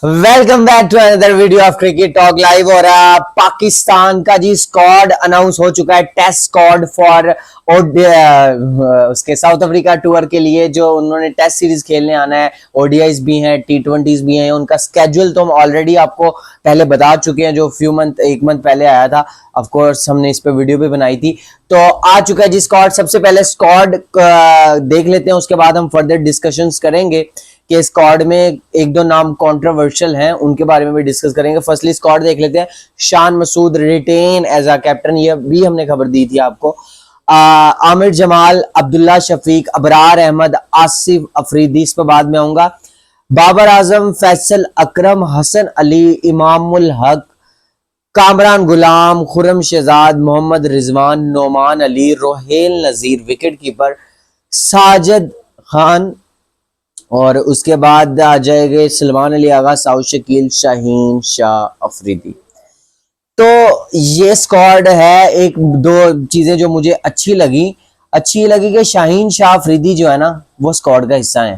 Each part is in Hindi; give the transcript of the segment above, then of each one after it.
Welcome back to another video of cricket talk live. और पाकिस्तान का जी स्क्वाड अनाउंस हो चुका है, टेस्ट स्क्वाड फॉर उसके साउथ अफ्रीका टूर के लिए, जो उन्होंने टेस्ट सीरीज खेलने आना है। ओडीआईज भी हैं, टी20 भी हैं। उनका स्केड्यूल तो हम ऑलरेडी आपको पहले बता चुके हैं, जो एक मंथ पहले आया था। ऑफ कोर्स हमने इस पे वीडियो भी बनाई थी, तो आ चुका है जी स्क्वाड। सबसे पहले स्क्वाड देख लेते हैं, उसके बाद हम फर्दर डिस्कशंस करेंगे कि स्क्वाड में एक दो नाम कंट्रोवर्शियल हैं, उनके बारे में भी डिस्कस करेंगे। फर्स्टली स्क्वाड देख लेते हैं। Shan Masood retain as a captain, ये भी हमने खबर दी थी आपको। आमिर जमाल, अब्दुल्ला शफीक, अबरार अहमद, आसिफ अफरीदी, इस पर बाद में आऊंगा। बाबर आजम, फैसल अकरम, हसन अली, इमामुल हक, कामरान गुलाम, खुरम शहजाद, मोहम्मद रिजवान, नोमान अली, रोहेल नजीर विकेट कीपर, साजिद खान, और उसके बाद आ जाएंगे सलमान अली आगा, साउथ शकील, शाहीन शाह अफरीदी। तो ये स्क्वाड है। एक दो चीजें जो मुझे अच्छी लगी कि शाहीन शाह अफरीदी जो है ना, वो स्क्वाड का हिस्सा है।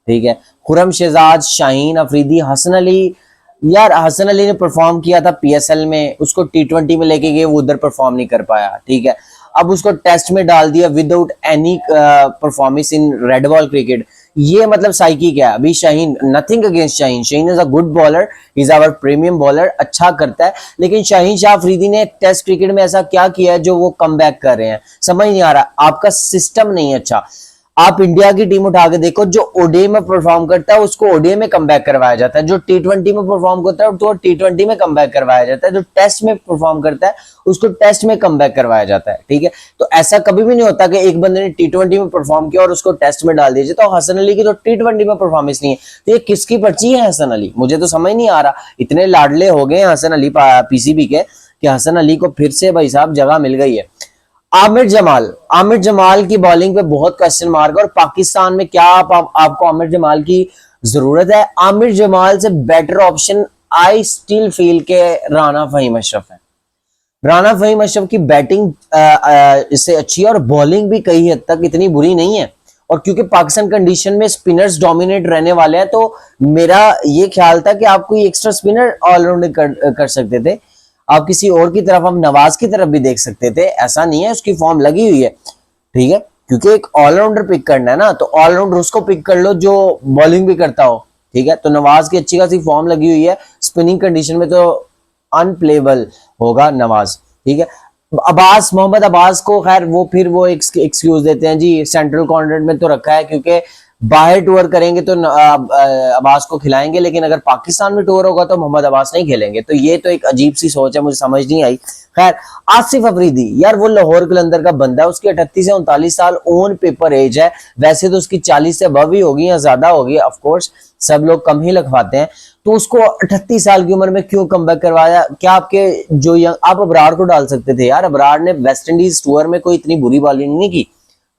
ठीक है, खुरम शहजाद, शाहीन अफरीदी, हसन अली। यार हसन अली ने परफॉर्म किया था पीएसएल में, उसको टी20 में लेके गए, वो उधर परफॉर्म नहीं कर पाया। ठीक है, अब उसको टेस्ट में डाल दिया without any performance in red ball cricket. ये मतलब साइकी क्या है। अभी Shaheen, nothing against Shaheen, Shaheen is a good bowler, is our premium bowler, अच्छा करता है। लेकिन शाहीन शाह अफरीदी ने टेस्ट क्रिकेट में ऐसा क्या किया है जो वो कम बैक कर रहे हैं, समझ नहीं आ रहा। आपका सिस्टम नहीं है अच्छा। आप इंडिया की टीम उठा के देखो, जो ओडीआई में परफॉर्म करता है उसको ओडीआई में कम बैक करवाया जाता है, जो टी20 में परफॉर्म करता है तो टी20 में कम बैक करवाया जाता है, जो टेस्ट में परफॉर्म करता है उसको टेस्ट में कम बैक करवाया जाता है। ठीक है, तो ऐसा कभी भी नहीं होता कि एक बंदे ने टी20 में परफॉर्म किया और उसको टेस्ट में डाल दीजिए। तो हसन अली की तो टी20 में परफॉर्मेंस नहीं है, तो ये किसकी पर्ची है हसन अली, मुझे तो समझ नहीं आ रहा। इतने लाडले हो गए हसन अली पीसीबी के कि हसन अली को फिर से भाई साहब जगह मिल गई है। आमिर जमाल की बॉलिंग पे बहुत क्वेश्चन मार्क है। और पाकिस्तान में क्या आपको आमिर जमाल की जरूरत है? आमिर जमाल से better option I still feel के राना फहीम अशरफ है। राना फहीम अशरफ की बैटिंग इससे अच्छी है और बॉलिंग भी कई हद तक इतनी बुरी नहीं है। और क्योंकि पाकिस्तान कंडीशन में स्पिनर्स डोमिनेट रहने वाले हैं, तो मेरा ये ख्याल था कि आप कोई एक्स्ट्रा स्पिनर ऑलराउंड कर सकते थे। आप किसी और की तरफ, हम नवाज की तरफ भी देख सकते थे, ऐसा नहीं है, उसकी फॉर्म लगी हुई है। ठीक है, क्योंकि एक ऑलराउंडर पिक करना है ना, तो ऑलराउंडर उसको पिक कर लो जो बॉलिंग भी करता हो। ठीक है, तो नवाज की अच्छी खासी फॉर्म लगी हुई है, स्पिनिंग कंडीशन में तो अनप्लेबल होगा नवाज। ठीक है, मोहम्मद अब्बास को खैर वो एक्सक्यूज देते हैं जी, सेंट्रल कॉन्ट्रेक्ट में तो रखा है क्योंकि बाहर टूर करेंगे तो अब्बास को खिलाएंगे, लेकिन अगर पाकिस्तान में टूर होगा तो मोहम्मद अब्बास नहीं खेलेंगे। तो ये तो एक अजीब सी सोच है, मुझे समझ नहीं आई। खैर, आसिफ अफरीदी, यार वो लाहौर कलंदर का बंदा है, उसकी 38 से 39 साल ऑन पेपर एज है, वैसे तो उसकी 40 से अबव ही होगी या ज्यादा होगी, ऑफ कोर्स सब लोग कम ही लिखवाते हैं। तो उसको 38 साल की उम्र में क्यों कमबैक करवाया? क्या आपके जो आप अबरार को डाल सकते थे यार, अबरार ने वेस्ट इंडीज टूर में कोई इतनी बुरी बॉलिंग नहीं की,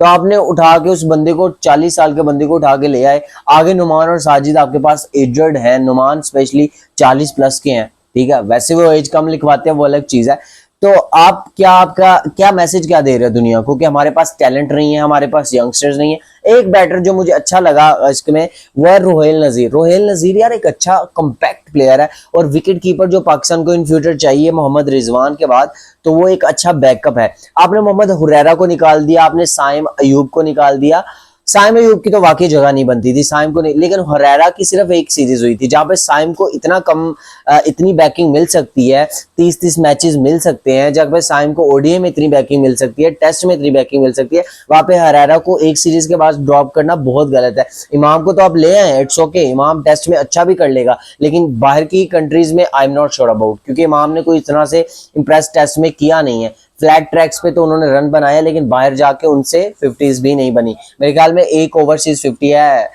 तो आपने उठा के उस बंदे को, 40 साल के बंदे को उठा के ले आए। आगे नुमान और साजिद आपके पास एजड है, नुमान स्पेशली 40 प्लस के हैं। ठीक है, वैसे वो एज कम लिखवाते हैं, वो अलग चीज है। तो आपका क्या मैसेज क्या दे रहे हो दुनिया को कि हमारे पास टैलेंट नहीं है, हमारे पास यंगस्टर्स नहीं है? एक बैटर जो मुझे अच्छा लगा इसमें वो है रोहेल नजीर यार एक अच्छा कॉम्पैक्ट प्लेयर है, और विकेट कीपर जो पाकिस्तान को इन फ्यूचर चाहिए मोहम्मद रिजवान के बाद, तो वो एक अच्छा बैकअप है। आपने मोहम्मद हुरैरा को निकाल दिया, आपने साइम अयूब को निकाल दिया। साइम अयूब की तो वाकई जगह नहीं बनती थी, साइम को नहीं, लेकिन हुरैरा की सिर्फ एक सीरीज हुई थी जहां पे साइम को इतनी बैकिंग मिल सकती है, 30-30 मैचेस मिल सकते हैं, जहां पे साइम को ओडीआई में इतनी बैकिंग मिल सकती है, टेस्ट में इतनी बैकिंग मिल सकती है, वहां पे हुरैरा को एक सीरीज के बाद ड्रॉप करना बहुत गलत है। इमाम को तो आप ले आए, इट्स ओके, इमाम टेस्ट में अच्छा भी कर लेगा, लेकिन बाहर की कंट्रीज में I am not sure about, क्योंकि इमाम ने कोई इस तरह से इंप्रेस टेस्ट में किया नहीं है। फ्लैट ट्रैक्स पे तो उन्होंने रन बनाया, लेकिन बाहर जाके उनसे 50s भी नहीं बनी। मेरे ख्याल में एक ओवरसीज 50 है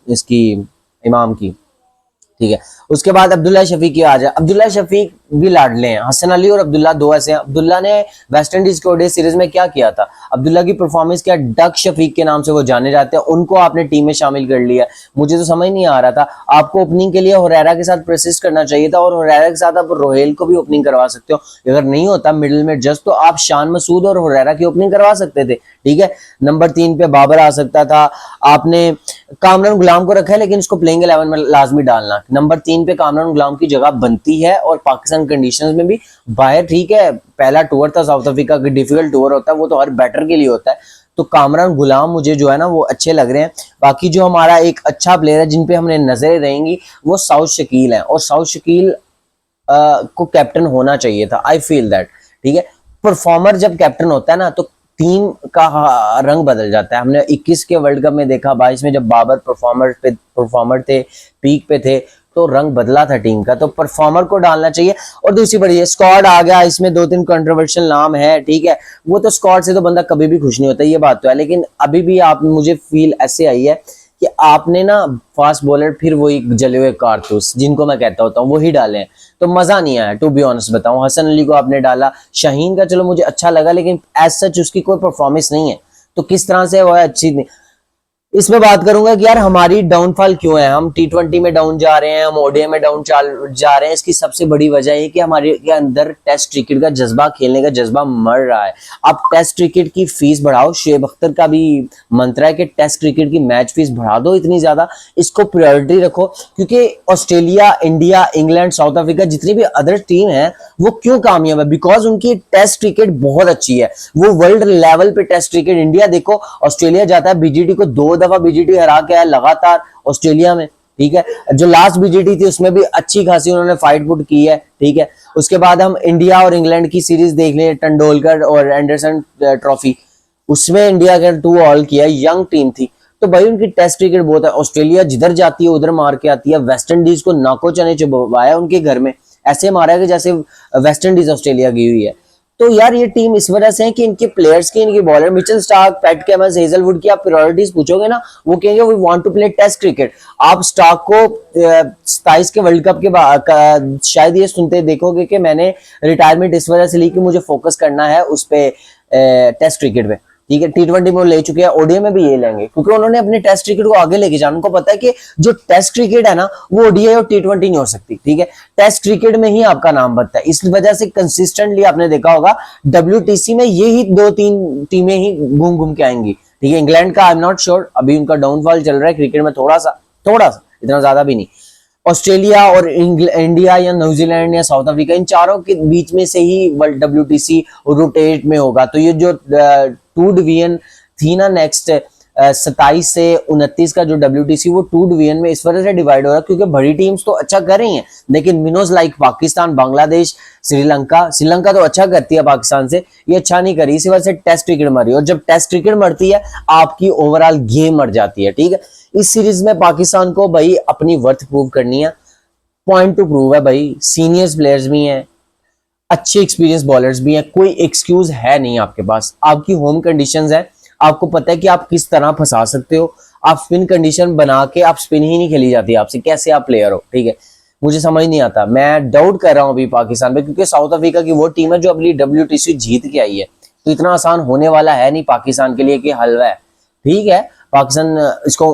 इसकी इमाम की। ठीक है, उसके बाद अब्दुल्ला शफीक की आ जाए। अब्दुल्ला शफीक भी लाडले हैं। हसन अली और अब्दुल्ला दो ऐसे हैं। अब्दुल्ला ने वेस्ट इंडीज के ओडीआई सीरीज में क्या किया था, अब्दुल्ला की परफॉर्मेंस क्या, डक शफीक के नाम से वो जाने जाते हैं, उनको आपने टीम में शामिल कर लिया। मुझे तो समझ नहीं आ रहा था, आपको ओपनिंग के लिए हुरैरा के साथ प्रसिस्ट करना चाहिए था, और हुरैरा के साथ आप रोहेल को भी ओपनिंग करवा सकते हो। अगर नहीं होता मिडिल में जस्ट, तो आप शान मसूद और हुरैरा की ओपनिंग करवा सकते थे, ठीक है। नंबर 3 पे बाबर आ सकता था। आपने कामरान गुलाम को रखा है, लेकिन उसको प्लेइंग 11 में लाजमी डालना। नंबर 3 पे कामरान गुलाम की जगह बनती है, और पाकिस्तान कंडीशंस में भी बाहर, ठीक है, पहला टूर था साउथ अफ्रीका का, डिफिकल्ट टूर होता है, वो तो हर बैटर के लिए होता है। तो कामरान गुलाम मुझे जो है ना वो अच्छे लग रहे हैं। बाकी जो हमारा एक अच्छा प्लेयर है जिन पे हमने नजरें रहेंगी वो साउथ शकील है, और साउथ शकील को कैप्टन होना चाहिए था, आई फील दैट, ठीक है। परफॉर्मर जब कैप्टन होता है ना तो टीम का रंग बदल जाता है। हमने 21 के वर्ल्ड कप में देखा, 22 में जब बाबर परफॉर्मर थे, पीक पे थे, तो रंग बदला था टीम का। तो परफॉर्मर को डालना चाहिए। और दूसरी बड़ी स्क्वाड आ गया, इसमें 2-3 कंट्रोवर्शियल नाम है, ठीक है, वो तो स्क्वाड से तो बंदा कभी भी खुश नहीं होता, ये बात तो है। लेकिन अभी भी आप, मुझे फील ऐसे आई है कि आपने ना फास्ट बॉलर फिर वही जले हुए कारतूस जिनको मैं कहता होता हूँ वही डाले हैं, तो मजा नहीं आया, टू बी ऑनेस्ट बताऊं। हसन अली को आपने डाला, शाहीन का चलो मुझे अच्छा लगा, लेकिन एज सच उसकी कोई परफॉर्मेंस नहीं है, तो किस तरह से वो है अच्छी नहीं। इसमें बात करूंगा कि यार हमारी डाउनफॉल क्यों है, हम टी20 में डाउन जा रहे हैं, हम ओडीआई में डाउन जा रहे हैं। इसकी सबसे बड़ी वजह है कि हमारे के अंदर टेस्ट क्रिकेट का जज्बा, खेलने का जज्बा मर रहा है। आप टेस्ट क्रिकेट की फीस बढ़ाओ, शुएब अख्तर का भी मंत्र है कि टेस्ट क्रिकेट की मैच फीस बढ़ा दो इतनी ज्यादा, इसको प्रायोरिटी रखो। क्योंकि Australia, India, England, south Africa, जितनी भी अदर टीम है वो क्यों कामयाब है, बिकॉज उनकी टेस्ट क्रिकेट बहुत अच्छी है। वो वर्ल्ड लेवल पे टेस्ट क्रिकेट, इंडिया देखो ऑस्ट्रेलिया जाता है, बीजीटी को 2 दफा बीजीटी हरा के आया लगातार ऑस्ट्रेलिया में, ठीक है। जो लास्ट बीजीटी थी उसमें भी अच्छी खासी उन्होंने फाइट पुट की है, ठीक है। उसके बाद हम इंडिया और इंग्लैंड की सीरीज देख लें, टंडोलकर और एंडरसन ट्रॉफी, उसमें इंडिया के 2 ऑल किया, यंग टीम थी। तो भाई उनकी टेस्ट क्रिकेट बहुत है। ऑस्ट्रेलिया जिधर जाती है उधर मार के आती है। वेस्ट इंडीज को नाको चने चुबाया उनके घर में, ऐसे मारा है कि जैसे वेस्ट इंडीज ऑस्ट्रेलिया की हुई है। तो यार ये टीम इस वजह से है कि इनके प्लेयर्स की, इनके bowler Mitchell Starc, Pat Cummins, Hazlewood की आप प्रायोरिटीज पूछोगे ना, वो कहेंगे we want to play test cricket. आप स्टार्क को 27 के वर्ल्ड कप के बाद शायद ये सुनते देखोगे कि मैंने रिटायरमेंट इस वजह से ली कि मुझे फोकस करना है उस पे टेस्ट क्रिकेट पे, ठीक है। टी20 में ले चुके हैं, ओडीआई में भी ये लेंगे, क्योंकि उन्होंने अपने टेस्ट क्रिकेट को आगे लेके जाना। उनको पता है कि जो टेस्ट क्रिकेट है ना वो ओडीआई और टी20 नहीं हो सकती, ठीक है। टेस्ट क्रिकेट में ही आपका नाम बनता है। इस वजह से कंसिस्टेंटली आपने देखा होगा डब्ल्यूटीसी में ये ही 2-3 टीमें ही घूम घूम के आएंगी, ठीक है। इंग्लैंड का आई एम नॉट श्योर, अभी उनका डाउनफॉल चल रहा है क्रिकेट में, थोड़ा सा, इतना ज्यादा भी नहीं। ऑस्ट्रेलिया और इंडिया या न्यूजीलैंड या साउथ अफ्रीका, इन चारों के बीच में से ही वर्ल्ड डब्ल्यूटीसी रोटेट में होगा। तो ये जो 2 डिवीजन थी ना नेक्स्ट 27 से 29 का जो डब्ल्यूटीसी, वो 2 डिवीजन में इस वजह से डिवाइड हो रहा है क्योंकि बड़ी टीम्स तो अच्छा कर रही हैं, लेकिन मिनोज लाइक पाकिस्तान, बांग्लादेश, श्रीलंका तो अच्छा करती है पाकिस्तान से, ये अच्छा नहीं करी, इसी वजह से टेस्ट क्रिकेट मरी। और जब टेस्ट क्रिकेट मरती है आपकी ओवरऑल गेम मर जाती है, ठीक है। इस सीरीज में पाकिस्तान को भाई अपनी वर्थ प्रूव करनी है, पॉइंट टू प्रूव है भाई। सीनियर्स प्लेयर्स भी हैं, अच्छे एक्सपीरियंस बॉलर्स भी हैं, कोई एक्सक्यूज है नहीं आपके पास। आपकी होम कंडीशंस है, आपको पता है कि आप किस तरह फंसा सकते हो। आप स्पिन कंडीशन बना के, आप स्पिन ही नहीं खेली जाती आपसे, कैसे आप प्लेयर हो, ठीक है। मुझे समझ नहीं आता, मैं डाउट कर रहा हूं अभी पाकिस्तान पे, क्योंकि साउथ अफ्रीका की वो टीम है जो अगली डब्ल्यूटीसी जीत के आई है, तो इतना आसान होने वाला है नहीं पाकिस्तान के लिए कि हलवा है, ठीक है। पाकिस्तान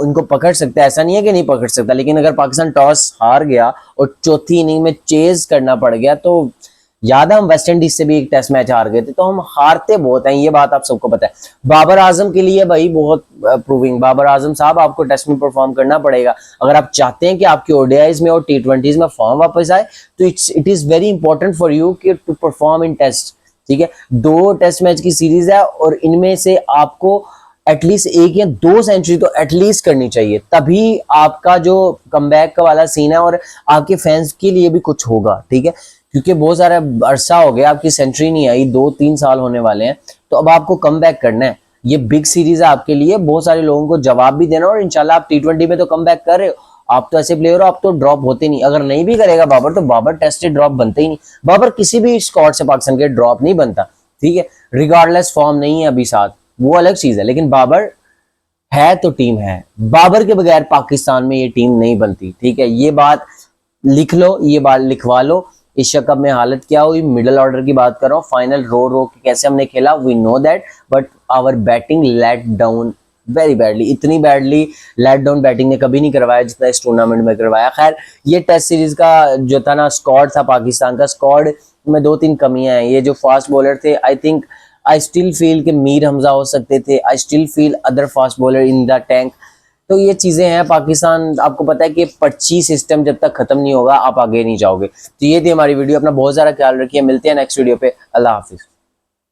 इनको पकड़ सकता है, ऐसा नहीं है कि नहीं पकड़ सकता, लेकिन अगर पाकिस्तान टॉस हार गया और चौथी इनिंग में चेज करना पड़ गया, तो याद है हम वेस्ट इंडीज से भी एक टेस्ट मैच हार गए थे, तो हम हारते बहुत हैं, ये बात आप सबको पता है। बाबर आजम के लिए भाई बहुत प्रूविंग, बाबर आजम साहब आपको टेस्ट में परफॉर्म करना पड़ेगा अगर आप चाहते हैं कि आपकी ओडीआईज में और टी20 में फॉर्म वापस आए। तो it is very important for you कि टू परफॉर्म इन टेस्ट, ठीक है। 2 टेस्ट मैच की सीरीज है और इनमें से आपको एटलीस्ट 1 या 2 सेंचुरी तो एटलीस्ट करनी चाहिए, तभी आपका जो कमबैक वाला सीन है और आपके फैंस के लिए भी कुछ होगा, ठीक है। क्योंकि बहुत सारा अरसा हो गया आपकी सेंचुरी नहीं आई, 2-3 साल होने वाले हैं, तो अब आपको कमबैक करना है। ये बिग सीरीज है आपके लिए, बहुत सारे लोगों को जवाब भी देना, और इंशाल्लाह आप टी20 में तो कमबैक कर रहे हो। आप तो ऐसे प्लेयर हो, आप तो ड्रॉप होते नहीं। अगर नहीं भी करेगा बाबर, तो बाबर टेस्ट ड्रॉप बनते ही नहीं। बाबर किसी भी स्क्वाड से पाकिस्तान के ड्रॉप नहीं बनता, ठीक है। रिगार्डलेस फॉर्म नहीं है अभी साथ, वो अलग चीज है, लेकिन बाबर है तो टीम है। बाबर के बगैर पाकिस्तान में ये टीम नहीं बनती, ठीक है। ये बात लिख लो, ये बात लिखवा लो, एशिया कप में हालत क्या हुई, मिडिल ऑर्डर की बात कर रहा हूँ, फाइनल रो के कैसे हमने खेला, we know that, but our batting let down very badly, इतनी बैडली लेट डाउन बैटिंग ने कभी नहीं करवाया जितना इस टूर्नामेंट में करवाया। खैर ये टेस्ट सीरीज का जो था ना स्क्वाड था पाकिस्तान का, स्क्वाड में 2-3 कमियां हैं। ये जो फास्ट बॉलर थे, I think I still feel कि मीर हमजा हो सकते थे, I still feel other fast bowler in the tank. तो ये चीजें हैं, पाकिस्तान आपको पता है कि 25 सिस्टम जब तक खत्म नहीं होगा आप आगे नहीं जाओगे। तो ये थी हमारी वीडियो, अपना बहुत सारा ख्याल रखिए, मिलते हैं नेक्स्ट वीडियो पे, अल्लाह हाफिज।